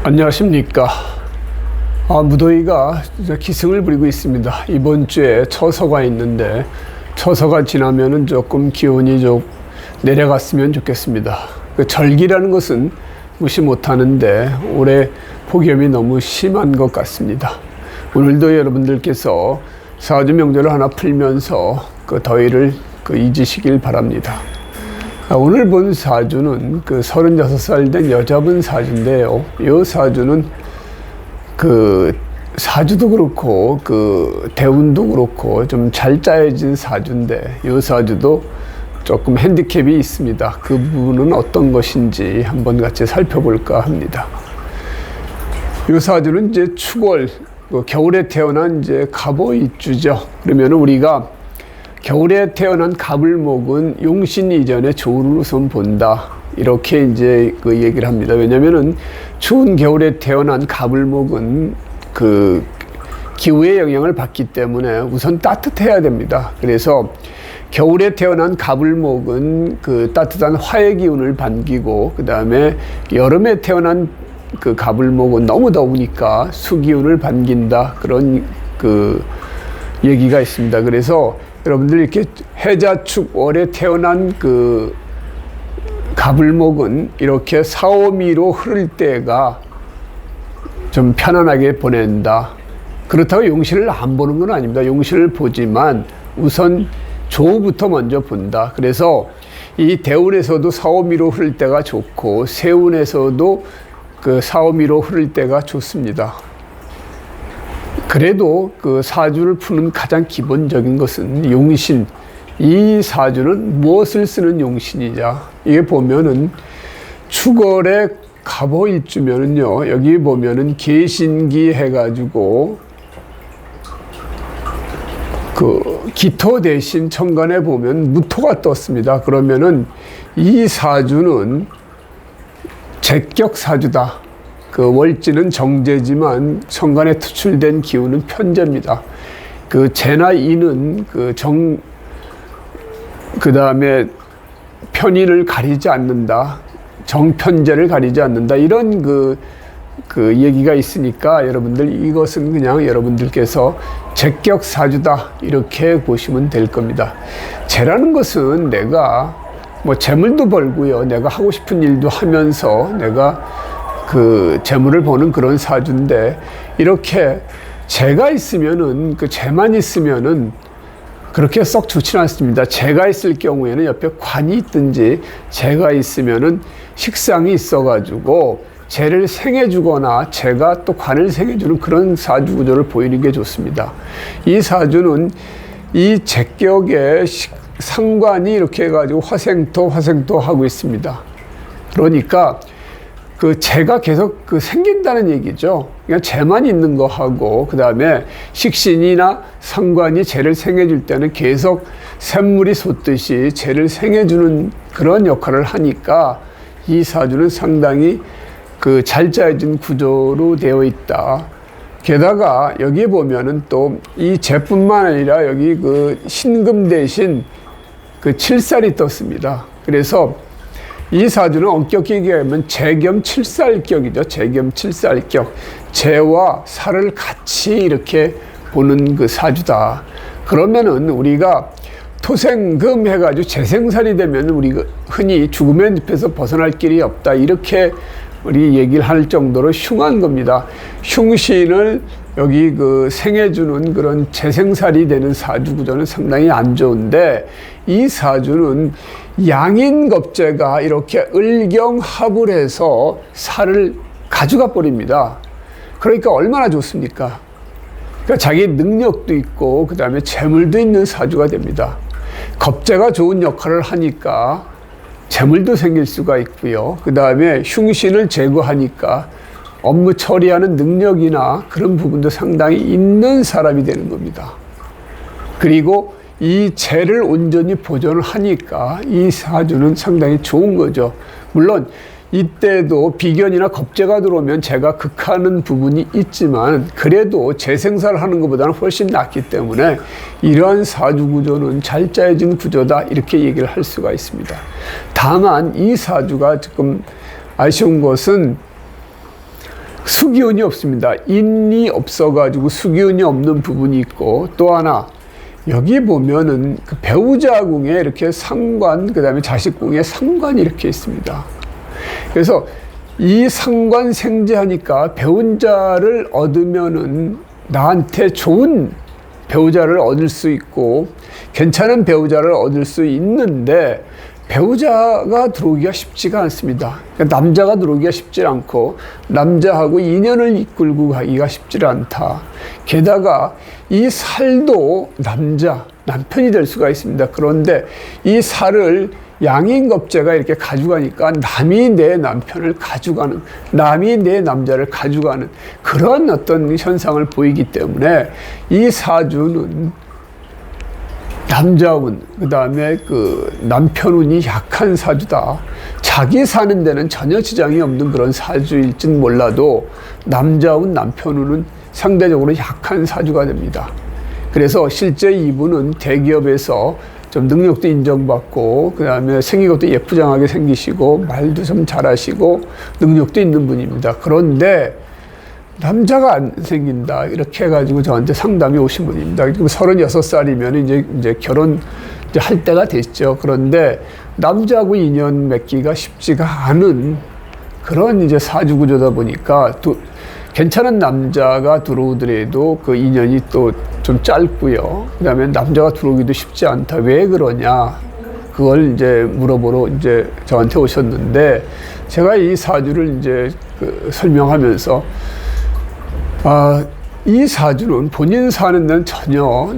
안녕하십니까. 무더위가 기승을 부리고 있습니다. 이번 주에 처서가 있는데 처서가 지나면은 조금 기온이 좀 내려갔으면 좋겠습니다. 그 절기라는 것은 무시 못하는데 올해 폭염이 너무 심한 것 같습니다. 오늘도 여러분들께서 사주 명절을 하나 풀면서 그 더위를 잊으시길 바랍니다. 오늘 본 사주는 36살 된 여자분 사주인데요. 이 사주는 사주도 그렇고 대운도 그렇고 좀 잘 짜여진 사주인데 이 사주도 조금 핸디캡이 있습니다. 그 부분은 어떤 것인지 한번 같이 살펴볼까 합니다. 이 사주는 이제 축월, 겨울에 태어난 이제 갑오입주죠. 그러면 우리가 겨울에 태어난 갑을 목은 용신 이전에 조를 우선 본다. 이렇게 이제 얘기를 합니다. 왜냐면은 추운 겨울에 태어난 갑을 목은 기후의 영향을 받기 때문에 우선 따뜻해야 됩니다. 그래서 겨울에 태어난 갑을 목은 따뜻한 화의 기운을 반기고, 그 다음에 여름에 태어난 갑을 목은 너무 더우니까 수기운을 반긴다. 그런 얘기가 있습니다. 그래서 여러분들 이렇게 해자축월에 태어난 갑을목은 이렇게 사오미로 흐를 때가 좀 편안하게 보낸다. 그렇다고 용신을 안 보는 건 아닙니다. 용신을 보지만 우선 조부터 먼저 본다. 그래서 이 대운에서도 사오미로 흐를 때가 좋고 세운에서도 사오미로 흐를 때가 좋습니다. 그래도 사주를 푸는 가장 기본적인 것은 용신. 이 사주는 무엇을 쓰는 용신이냐. 이게 보면은 축월에 갑오일주면은요, 여기 보면은 계신기 해가지고 기토 대신 천간에 보면 무토가 떴습니다. 그러면은 이 사주는 제격 사주다. 월지는 정제지만 천간에 투출된 기운은 편제입니다. 제나 이는 그 다음에 편인을 가리지 않는다. 정편제를 가리지 않는다. 이런 얘기가 있으니까 여러분들 이것은 그냥 여러분들께서 제격 사주다. 이렇게 보시면 될 겁니다. 재라는 것은 내가 재물도 벌고요. 내가 하고 싶은 일도 하면서 내가 재물을 보는 그런 사주인데, 이렇게 재가 있으면은 재만 있으면은 그렇게 썩 좋지는 않습니다. 재가 있을 경우에는 옆에 관이 있든지 재가 있으면은 식상이 있어가지고 재를 생해주거나 재가 또 관을 생해주는 그런 사주 구조를 보이는 게 좋습니다. 이 사주는 이 제격에 상관이 이렇게 해가지고 화생토 하고 있습니다. 그러니까 재가 계속 생긴다는 얘기죠. 그러니까 재만 있는 거 하고, 그 다음에 식신이나 상관이 재를 생해줄 때는 계속 샘물이 솟듯이 재를 생해주는 그런 역할을 하니까 이 사주는 상당히 잘 짜여진 구조로 되어 있다. 게다가 여기 보면은 또 이 재뿐만 아니라 여기 신금 대신 칠살이 떴습니다. 그래서 이 사주는 엄격히 얘기하면 재겸 칠살격이죠. 재겸 칠살격. 재와 살을 같이 이렇게 보는 사주다. 그러면은 우리가 토생금 해가지고 재생살이 되면 우리가 흔히 죽음의 늪에서 벗어날 길이 없다. 이렇게 우리 얘기를 할 정도로 흉한 겁니다. 흉신을 여기 생해주는 그런 재생살이 되는 사주 구조는 상당히 안 좋은데, 이 사주는 양인겁재가 이렇게 을경합을 해서 살을 가져가 버립니다. 그러니까 얼마나 좋습니까? 그러니까 자기 능력도 있고 그 다음에 재물도 있는 사주가 됩니다. 겁재가 좋은 역할을 하니까 재물도 생길 수가 있고요. 그 다음에 흉신을 제거하니까 업무 처리하는 능력이나 그런 부분도 상당히 있는 사람이 되는 겁니다. 그리고 이 재를 온전히 보존을 하니까 이 사주는 상당히 좋은 거죠. 물론 이때도 비견이나 겁재가 들어오면 재가 극하는 부분이 있지만 그래도 재생살을 하는 것보다는 훨씬 낫기 때문에 이러한 사주 구조는 잘 짜여진 구조다, 이렇게 얘기를 할 수가 있습니다. 다만 이 사주가 조금 아쉬운 것은 수기운이 없습니다. 인이 없어가지고 수기운이 없는 부분이 있고, 또 하나 여기 보면은 그 배우자궁에 이렇게 상관, 그 다음에 자식궁에 상관이 이렇게 있습니다. 그래서 이 상관 생재하니까 배우자를 얻으면은 나한테 좋은 배우자를 얻을 수 있고 괜찮은 배우자를 얻을 수 있는데, 배우자가 들어오기가 쉽지가 않습니다. 그러니까 남자가 들어오기가 쉽지 않고 남자하고 인연을 이끌고 가기가 쉽지 않다. 게다가 이 살도 남편이 될 수가 있습니다. 그런데 이 살을 양인겁제가 이렇게 가져가니까 남이 내 남편을 가져가는, 남이 내 남자를 가져가는 그런 어떤 현상을 보이기 때문에 이 사주는 남자운, 그 다음에 그 남편운이 약한 사주다. 자기 사는 데는 전혀 지장이 없는 그런 사주일진 몰라도 남자운, 남편운은 상대적으로 약한 사주가 됩니다. 그래서 실제 이분은 대기업에서 좀 능력도 인정받고, 그 다음에 생긴 것도 예쁘장하게 생기시고, 말도 좀 잘하시고, 능력도 있는 분입니다. 그런데 남자가 안 생긴다, 이렇게 해가지고 저한테 상담이 오신 분입니다. 36살이면 이제 결혼 할 때가 됐죠. 그런데 남자하고 인연 맺기가 쉽지가 않은 그런 이제 사주 구조다 보니까 또 괜찮은 남자가 들어오더라도 그 인연이 또 좀 짧고요. 그 다음에 남자가 들어오기도 쉽지 않다. 왜 그러냐? 그걸 이제 물어보러 이제 저한테 오셨는데, 제가 이 사주를 이제 설명하면서, 이 사주는 본인 사는 데는 전혀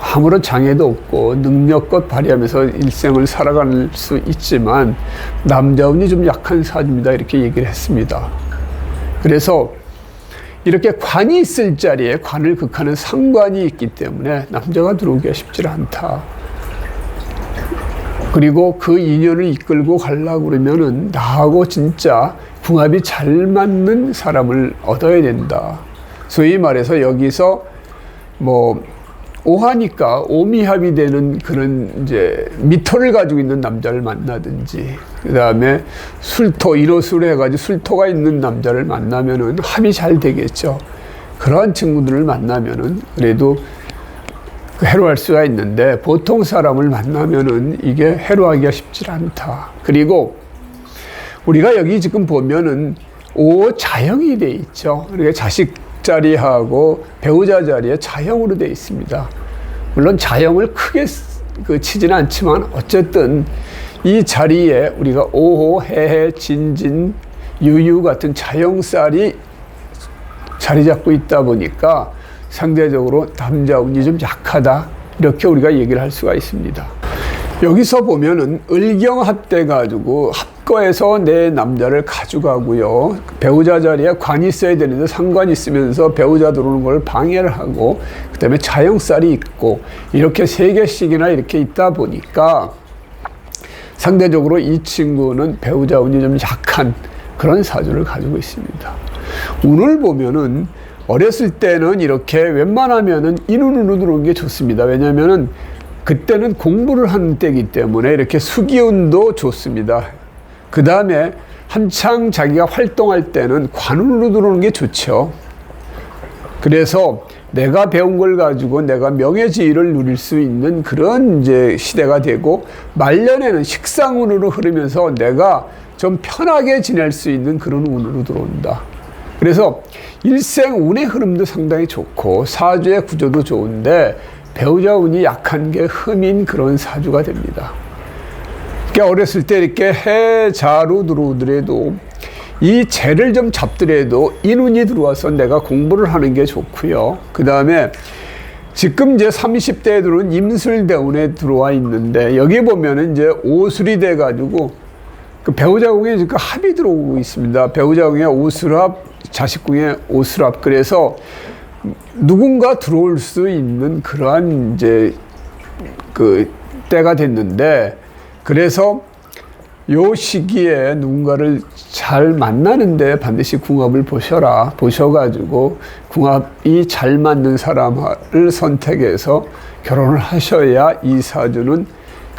아무런 장애도 없고 능력껏 발휘하면서 일생을 살아갈 수 있지만 남자운이 좀 약한 사주입니다. 이렇게 얘기를 했습니다. 그래서 이렇게 관이 있을 자리에 관을 극하는 상관이 있기 때문에 남자가 들어오기가 쉽지 않다. 그리고 그 인연을 이끌고 가려고 그러면은 나하고 진짜 궁합이 잘 맞는 사람을 얻어야 된다. 소위 말해서 여기서 뭐 오하니까 오미합이 되는 그런 이제 미토를 가지고 있는 남자를 만나든지, 그 다음에 술토, 일호술 해가지고 술토가 있는 남자를 만나면은 합이 잘 되겠죠. 그러한 친구들을 만나면은 그래도 해로할 수가 있는데, 보통 사람을 만나면은 이게 해로하기가 쉽지 않다. 그리고 우리가 여기 지금 보면은 오자형이 돼 있죠. 그러니까 자식 자리하고 배우자 자리에 자형으로 돼 있습니다. 물론 자형을 크게 치지는 않지만 어쨌든 이 자리에 우리가 오호, 해해, 진진, 유유 같은 자형살이 자리 잡고 있다 보니까 상대적으로 남자운이 좀 약하다, 이렇게 우리가 얘기를 할 수가 있습니다. 여기서 보면은 을경합돼 가지고 합거에서 내 남자를 가져가고요. 배우자 자리에 관이 있어야 되는데 상관이 있으면서 배우자 들어오는 걸 방해를 하고, 그 다음에 자형살이 있고, 이렇게 3개씩이나 이렇게 있다 보니까 상대적으로 이 친구는 배우자 운이 좀 약한 그런 사주를 가지고 있습니다. 운을 보면은 어렸을 때는 이렇게 웬만하면은 인운으로 들어오는 게 좋습니다. 왜냐면은 그때는 공부를 하는 때이기 때문에 이렇게 수기운도 좋습니다. 그 다음에 한창 자기가 활동할 때는 관운으로 들어오는 게 좋죠. 그래서 내가 배운 걸 가지고 내가 명예지위를 누릴 수 있는 그런 이제 시대가 되고, 말년에는 식상운으로 흐르면서 내가 좀 편하게 지낼 수 있는 그런 운으로 들어온다. 그래서 일생 운의 흐름도 상당히 좋고 사주의 구조도 좋은데 배우자 운이 약한 게 흠인 그런 사주가 됩니다. 그러니까 어렸을 때 이렇게 해자로 들어오더라도 이 재를 좀 잡더라도 인운이 들어와서 내가 공부를 하는 게 좋고요. 그 다음에 지금 이제 30대에 들어온 임술대운에 들어와 있는데, 여기 보면은 이제 오술이 돼가지고 그 배우자궁에 지금 합이 들어오고 있습니다. 배우자궁에 오술합, 자식궁에 오술합. 그래서 누군가 들어올 수 있는 그러한 이제 그 때가 됐는데, 그래서 요 시기에 누군가를 잘 만나는데 반드시 궁합을 보셔라. 보셔가지고 궁합이 잘 맞는 사람을 선택해서 결혼을 하셔야 이 사주는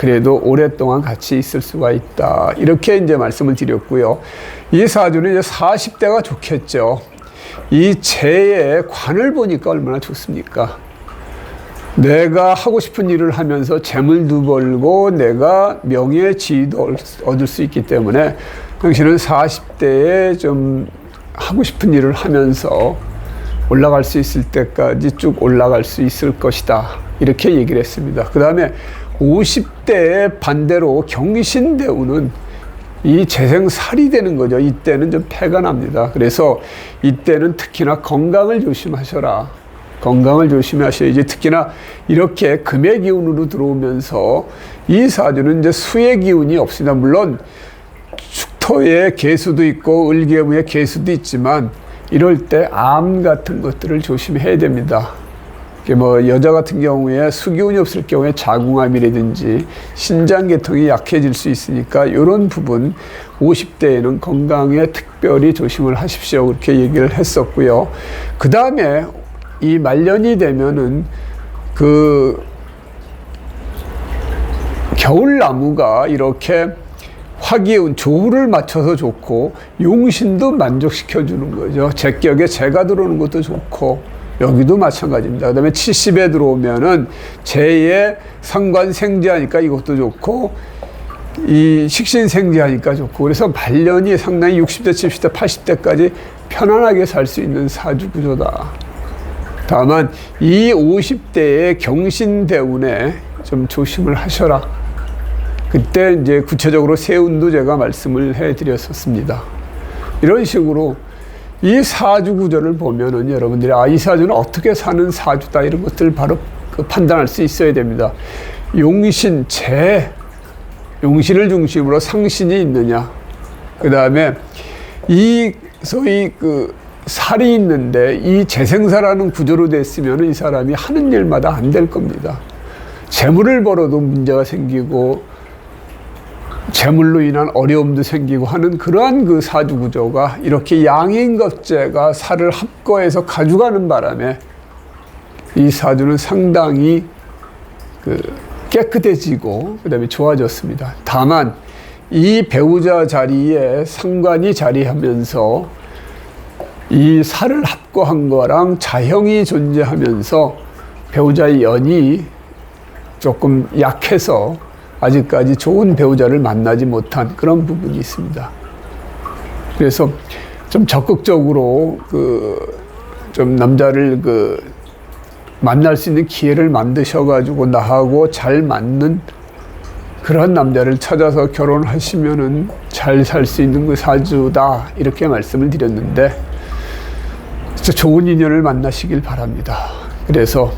그래도 오랫동안 같이 있을 수가 있다. 이렇게 이제 말씀을 드렸고요. 이 사주는 이제 40대가 좋겠죠. 이 재의 관을 보니까 얼마나 좋습니까? 내가 하고 싶은 일을 하면서 재물도 벌고 내가 명예 지위도 얻을 수 있기 때문에 당신은 40대에 좀 하고 싶은 일을 하면서 올라갈 수 있을 때까지 쭉 올라갈 수 있을 것이다. 이렇게 얘기를 했습니다. 그 다음에 50대에 반대로 경신대운은 이 재생살이 되는 거죠. 이때는 좀 패가 납니다. 그래서 이때는 특히나 건강을 조심하셔라. 건강을 조심하셔야지. 특히나 이렇게 금의 기운으로 들어오면서 이 사주는 이제 수의 기운이 없습니다. 물론 축토에 개수도 있고 을개무에 개수도 있지만 이럴 때 암 같은 것들을 조심해야 됩니다. 뭐 여자 같은 경우에 수기운이 없을 경우에 자궁암이라든지 신장계통이 약해질 수 있으니까 이런 부분 50대에는 건강에 특별히 조심을 하십시오. 그렇게 얘기를 했었고요. 그 다음에 이 말년이 되면은 그 겨울나무가 이렇게 화기운 조후를 맞춰서 좋고 용신도 만족시켜 주는 거죠. 제격에 재가 들어오는 것도 좋고 여기도 마찬가지입니다. 그 다음에 70에 들어오면은 재의 상관생지하니까 이것도 좋고 이 식신생지하니까 좋고 그래서 말년이 상당히 60대, 70대, 80대까지 편안하게 살 수 있는 사주 구조다. 다만 이 50대의 경신대운에 좀 조심을 하셔라. 그때 이제 구체적으로 세운도 제가 말씀을 해드렸었습니다. 이런 식으로 이 사주 구조를 보면은 여러분들이 이 사주는 어떻게 사는 사주다 이런 것들을 바로 판단할 수 있어야 됩니다. 용신, 재, 용신을 중심으로 상신이 있느냐. 그 다음에 이 소위 그 살이 있는데 이 재생사라는 구조로 됐으면 이 사람이 하는 일마다 안 될 겁니다. 재물을 벌어도 문제가 생기고 재물로 인한 어려움도 생기고 하는 그러한 그 사주 구조가 이렇게 양인겁재가 살을 합거해서 가져가는 바람에 이 사주는 상당히 그 깨끗해지고 그 다음에 좋아졌습니다. 다만 이 배우자 자리에 상관이 자리하면서 이 살을 합거한 거랑 자형이 존재하면서 배우자의 연이 조금 약해서 아직까지 좋은 배우자를 만나지 못한 그런 부분이 있습니다. 그래서 좀 적극적으로 좀 남자를 만날 수 있는 기회를 만드셔가지고 나하고 잘 맞는 그런 남자를 찾아서 결혼하시면은 잘 살 수 있는 그 사주다. 이렇게 말씀을 드렸는데, 진짜 좋은 인연을 만나시길 바랍니다. 그래서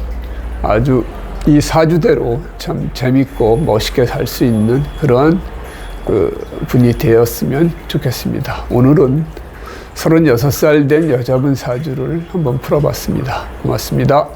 아주 이 사주대로 참 재밌고 멋있게 살 수 있는 그런 분이 되었으면 좋겠습니다. 오늘은 36살 된 여자분 사주를 한번 풀어봤습니다. 고맙습니다.